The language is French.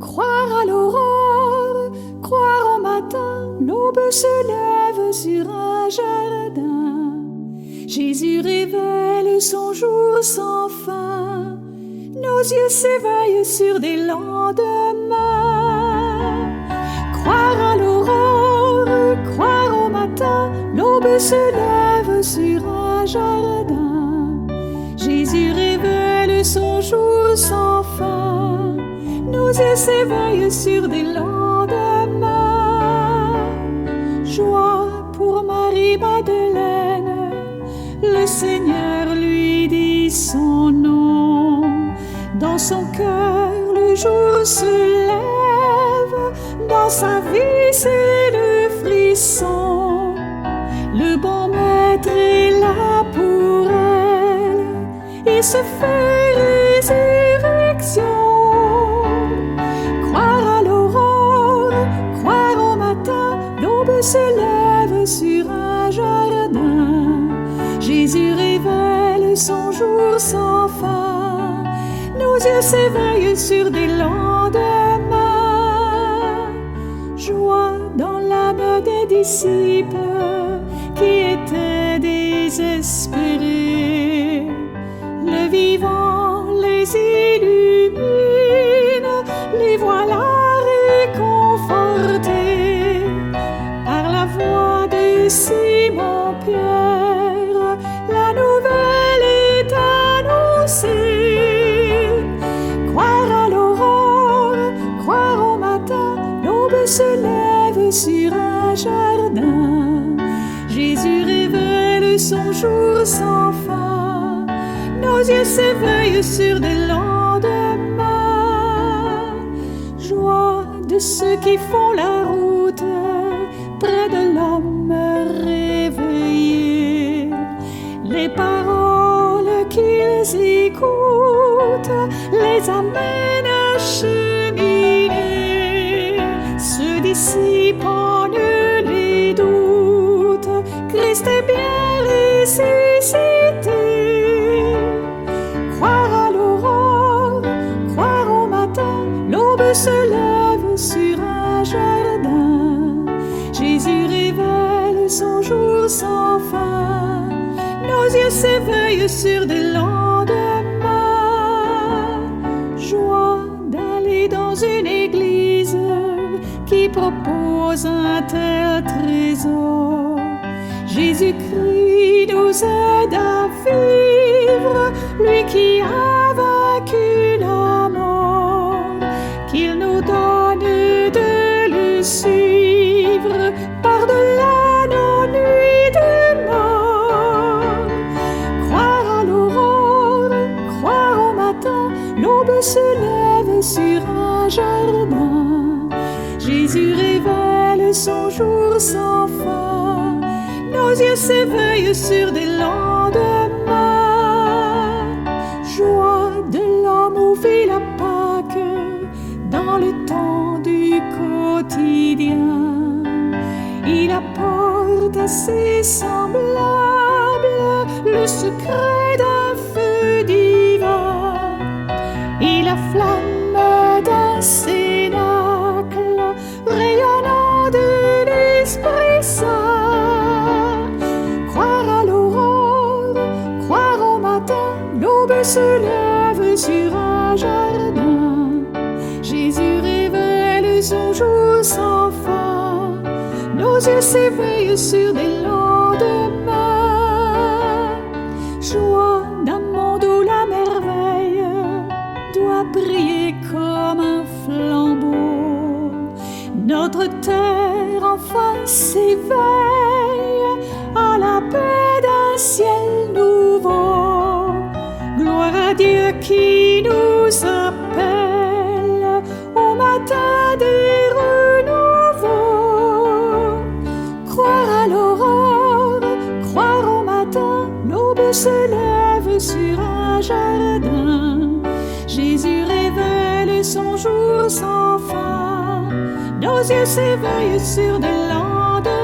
Croire à l'aurore, croire au matin, l'aube se lève sur un jardin. Jésus révèle son jour sans fin, nos yeux s'éveillent sur des lendemains. Croire à l'aurore, croire au matin, l'aube se lève sur un jardin. Jésus révèle son jour sans fin, nos yeux s'éveillent sur des lendemains. Joie pour Marie-Madeleine, le Seigneur lui dit son nom. Dans son cœur le jour se lève, dans sa vie c'est le frisson. Le bon maître est là pour elle, il se fait résurrection. Croire à l'aurore, croire au matin, l'aube se lève sur un jardin. Jésus révèle son jour sans fin, nos yeux s'éveillent sur des lendemains. Joie dans l'âme des disciples qui étaient désespérés. Le vivant les illumine, les voilà réconfortés. Par la voix de Simon-Pierre, la nouvelle est annoncée. Croire à l'aurore, croire au matin, l'aube se lève sur un jardin. Jésus révèle son jour sans fin, nos yeux s'éveillent sur des lendemains. Joie de ceux qui font la route près de l'homme réveillé. Les paroles qu'ils écoutent les amènent à cheminer. Se dissipant les doutes, Christ est bien ressuscité. Croire à l'aurore, croire au matin, l'aube se lève sur un jardin. Jésus révèle son jour sans fin, nos yeux s'éveillent sur des lendemains. Joie d'aller dans une église qui propose un tel trésor. Jésus-Christ nous aide à vivre, lui qui a vaincu la mort. Qu'il nous donne de le suivre par-delà nos nuits de mort. Croire à l'aurore, croire au matin, l'aube se lève sur un jardin. Jésus révèle son jour sans fin, nos yeux s'éveillent sur des lendemains. Joie de l'homme où vit la Pâque dans le temps du quotidien. Il apporte à ses semblables le secret d'un feu divin et la flamme d'un cénacle rayonnant de l'Esprit Saint. Croire à l'aurore, croire au matin, l'aube se lève sur un jardin. Jésus révèle son jour sans fin, nos yeux s'éveillent sur des lendemains. Joie d'un monde où la merveille doit briller comme un flambeau. Notre terre enfin s'éveille à la paix d'un ciel nouveau. Gloire à Dieu qui nous appelle au matin des renouveaux. Croire à l'aurore, croire au matin, l'aube se lève sur un jardin. Jésus révèle son jour sans fin, nos yeux s'éveillent sur des lendemains.